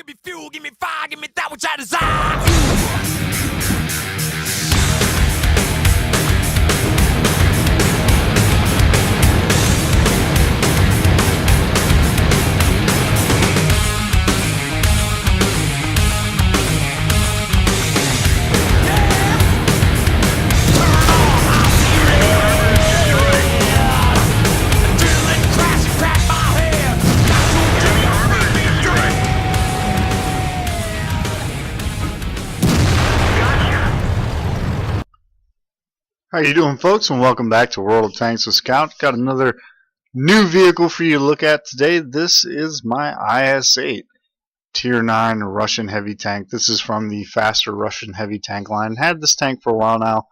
Give me fuel, give me fire, give me that which I desire. How you doing, folks, and welcome back to World of Tanks with Scout. Got another new vehicle for you to look at today. This is my IS8 Tier 9 Russian heavy tank. This is from the faster Russian heavy tank line. Had this tank for a while now.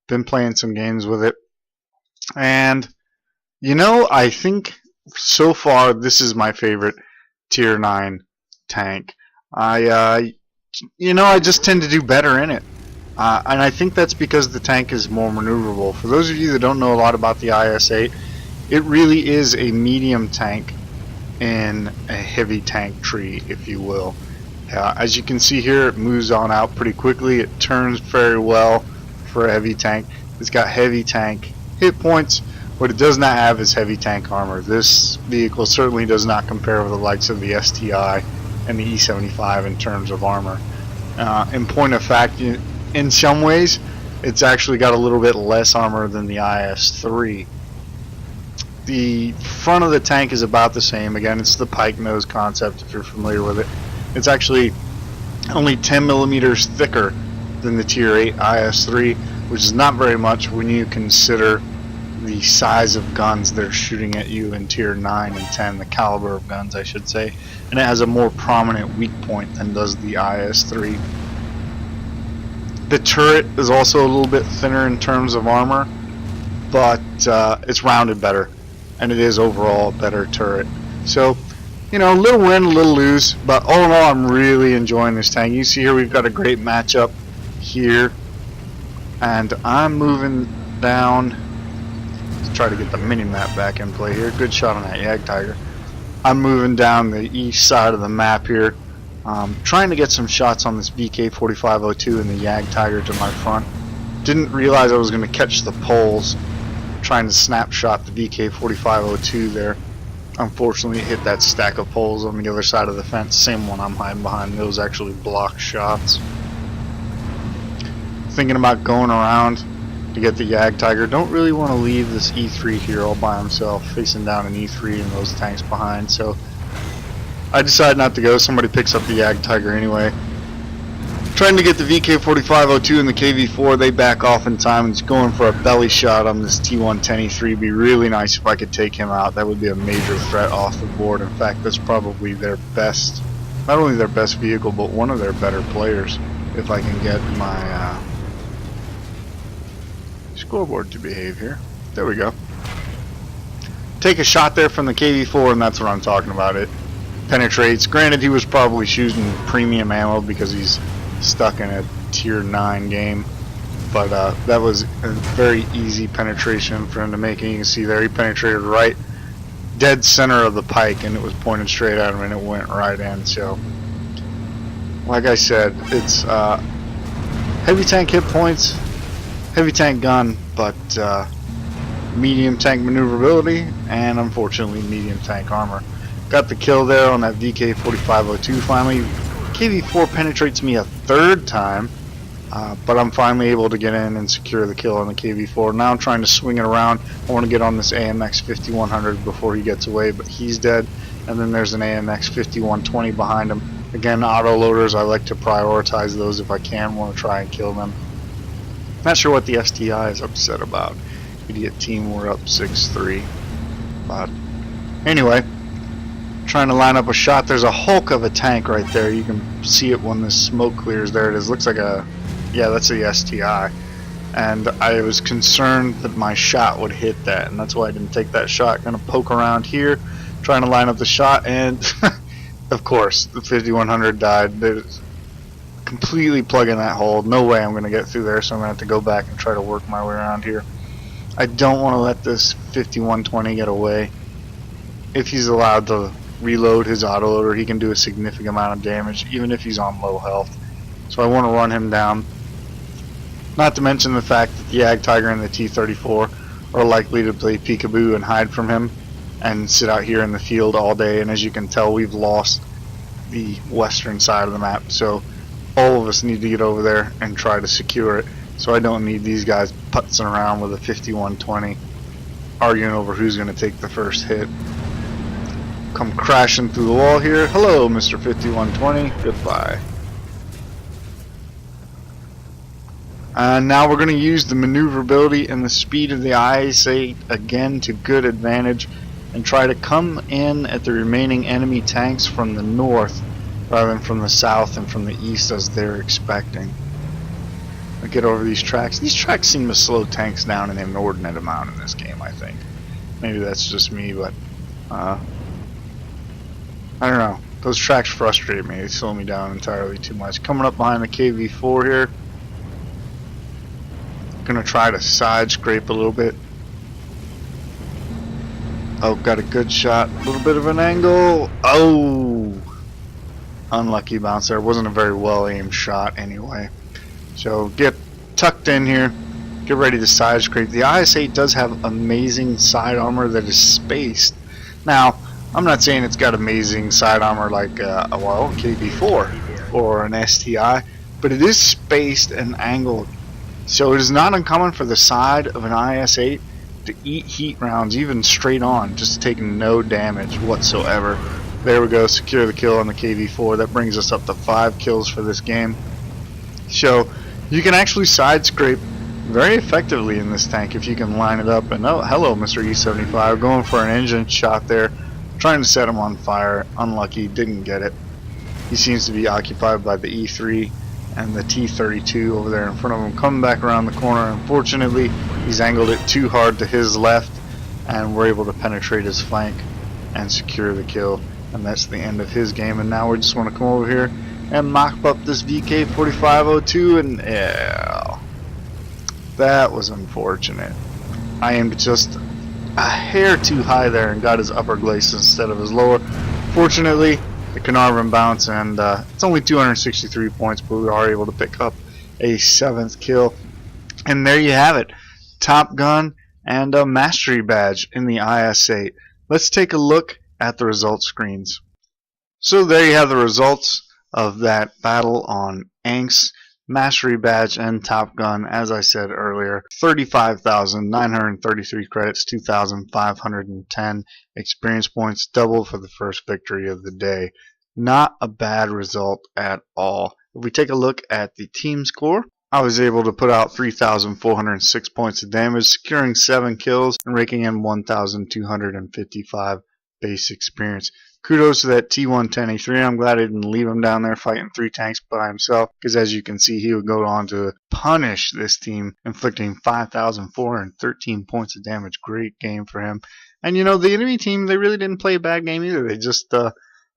Been playing some games with it. And, you know, I think so far this is my favorite Tier 9 tank. I just tend to do better in it. And I think that's because the tank is more maneuverable. For those of you that don't know a lot about the IS8, it really is a medium tank in a heavy tank tree, if you will. As you can see here, it moves on out pretty quickly. It turns very well for a heavy tank. It's got heavy tank hit points. What it does not have is heavy tank armor. This vehicle certainly does not compare with the likes of the STI and the E75 in terms of armor. In point of fact, in some ways, it's actually got a little bit less armor than the IS3. The front of the tank is about the same. Again, it's the pike nose concept if you're familiar with it. It's actually only 10 millimeters thicker than the Tier 8 IS3, which is not very much when you consider the size of guns they're shooting at you in Tier 9 and 10, the caliber of guns, I should say. And it has a more prominent weak point than does the IS3. The turret is also a little bit thinner in terms of armor, but it's rounded better, and it is overall a better turret. So, you know, a little win, a little lose, but all in all, I'm really enjoying this tank. You see here we've got a great matchup here, and I'm moving down. Let's try to get the mini-map back in play here. Good shot on that Jagdtiger. I'm moving down the east side of the map here. Trying to get some shots on this VK4502 and the Jagdtiger to my front. Didn't realize I was going to catch the poles trying to snapshot the VK4502 there. Unfortunately, it hit that stack of poles on the other side of the fence. Same one I'm hiding behind. Those actually blocked shots. Thinking about going around to get the Jagdtiger. Don't really want to leave this E3 here all by himself, facing down an E3 and those tanks behind. So I decide not to go. Somebody picks up the Jagdtiger anyway. Trying to get the VK4502 and the KV4. They back off in time and it's going for a belly shot on this T110E3. It'd be really nice if I could take him out. That would be a major threat off the board. In fact, that's probably their best, not only their best vehicle, but one of their better players. If I can get my scoreboard to behave here. There we go. Take a shot there from the KV4, and that's what I'm talking about. It penetrates. Granted, he was probably shooting premium ammo because he's stuck in a Tier 9 game, but that was a very easy penetration for him to make. And you can see there he penetrated right dead center of the pike, and it was pointed straight at him, and it went right in. So, like I said, it's heavy tank hit points, heavy tank gun, but medium tank maneuverability, and unfortunately medium tank armor. Got the kill there on that VK4502 finally. KV4 penetrates me a third time, but I'm finally able to get in and secure the kill on the KV4. Now I'm trying to swing it around. I want to get on this AMX 5100 before he gets away, but he's dead. And then there's an AMX 5120 behind him. Again, auto loaders, I like to prioritize those if I can, want to try and kill them. Not sure what the STI is upset about. Idiot team, we're up 6-3. But anyway, trying to line up a shot. There's a hulk of a tank right there. You can see it when the smoke clears. There it is. Looks like a, yeah, that's the STI. And I was concerned that my shot would hit that, and that's why I didn't take that shot. Gonna poke around here, trying to line up the shot, and of course the 5100 died. There's completely plugging that hole. No way I'm gonna get through there, so I'm gonna have to go back and try to work my way around here. I don't want to let this 5120 get away. If he's allowed to reload his autoloader, he can do a significant amount of damage even if he's on low health. So I want to run him down. Not to mention the fact that the Ag Tiger and the T-34 are likely to play peekaboo and hide from him and sit out here in the field all day. And as you can tell, we've lost the western side of the map, so all of us need to get over there and try to secure it, so I don't need these guys putzing around with a 5120 arguing over who's going to take the first hit. Come crashing through the wall here. Hello, Mr. 5120. Goodbye. And now we're going to use the maneuverability and the speed of the IS8 again to good advantage and try to come in at the remaining enemy tanks from the north rather than from the south and from the east as they're expecting. I'll get over these tracks. These tracks seem to slow tanks down an inordinate amount in this game, I think. Maybe that's just me, but I don't know. Those tracks frustrate me. They slow me down entirely too much. Coming up behind the KV-4 here. Gonna try to side scrape a little bit. Oh, got a good shot. A little bit of an angle. Oh! Unlucky bounce there. Wasn't a very well aimed shot anyway. So get tucked in here. Get ready to side scrape. The IS-8 does have amazing side armor that is spaced. Now, I'm not saying it's got amazing side armor like well, KB4 or an STI, but it is spaced and angled. So it is not uncommon for the side of an IS-8 to eat heat rounds even straight on, just taking no damage whatsoever. There we go, secure the kill on the KV-4. That brings us up to 5 kills for this game. So you can actually side scrape very effectively in this tank if you can line it up. And oh, hello, Mr. E75, going for an engine shot there, trying to set him on fire. Unlucky, didn't get it. He seems to be occupied by the E3 and the T-32 over there in front of him. Coming back around the corner, unfortunately he's angled it too hard to his left, and we're able to penetrate his flank and secure the kill, and that's the end of his game. And now we just want to come over here and mop up this VK4502, and yeah, that was unfortunate. I aimed just a hair too high there and got his upper glacis instead of his lower. Fortunately, the Carnarvon bounce, and it's only 263 points, but we are able to pick up a 7th kill. And there you have it, Top Gun and a Mastery Badge in the IS-8. Let's take a look at the results screens. So there you have the results of that battle on Angst, Mastery Badge, and Top Gun. As I said earlier, 35,933 credits, 2,510 experience points, double for the first victory of the day. Not a bad result at all. If we take a look at the team score, I was able to put out 3,406 points of damage, securing 7 kills, and raking in 1,255 base experience. Kudos to that T110A3. I'm glad I didn't leave him down there fighting 3 tanks by himself, because as you can see, he would go on to punish this team, inflicting 5,413 points of damage. Great game for him. And you know, the enemy team, they really didn't play a bad game either. They just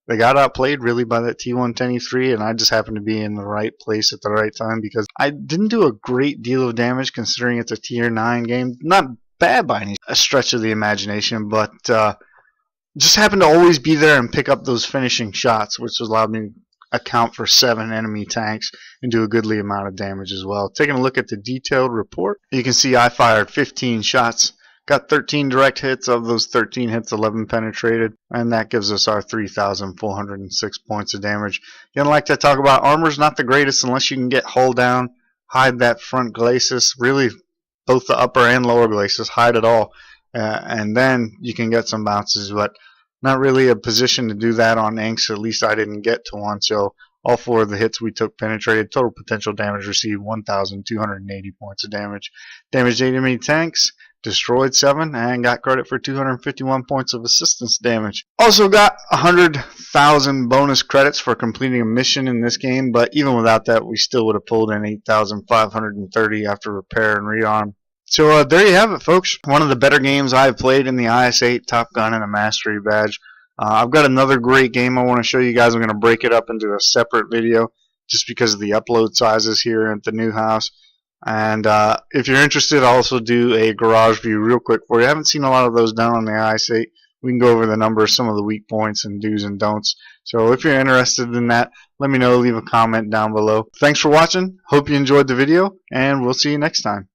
they got outplayed really by that T110E3, and I just happened to be in the right place at the right time because I didn't do a great deal of damage considering it's a tier 9 game. Not bad by any stretch of the imagination, but just happened to always be there and pick up those finishing shots, which allowed me to account for 7 enemy tanks and do a goodly amount of damage as well. Taking a look at the detailed report, you can see I fired 15 shots, got 13 direct hits. Of those 13 hits, 11 penetrated, and that gives us our 3,406 points of damage. You don't like to talk about armor's not the greatest unless you can get hull down, hide that front glacis, really both the upper and lower glacis, hide it all. And then you can get some bounces, but not really a position to do that on Angst. At least I didn't get to one. So all 4 of the hits we took penetrated. Total potential damage received 1,280 points of damage. Damaged 8 enemy tanks, destroyed 7, and got credit for 251 points of assistance damage. Also got 100,000 bonus credits for completing a mission in this game, but even without that, we still would have pulled in 8,530 after repair and rearm. So there you have it, folks. One of the better games I've played in the IS-8, Top Gun, and a Mastery Badge. I've got another great game I want to show you guys. I'm going to break it up into a separate video just because of the upload sizes here at the new house. And if you're interested, I'll also do a garage view real quick for you. I haven't seen a lot of those done on the IS-8. we can go over the numbers, some of the weak points and do's and don'ts. So if you're interested in that, let me know, leave a comment down below. Thanks for watching, hope you enjoyed the video, and we'll see you next time.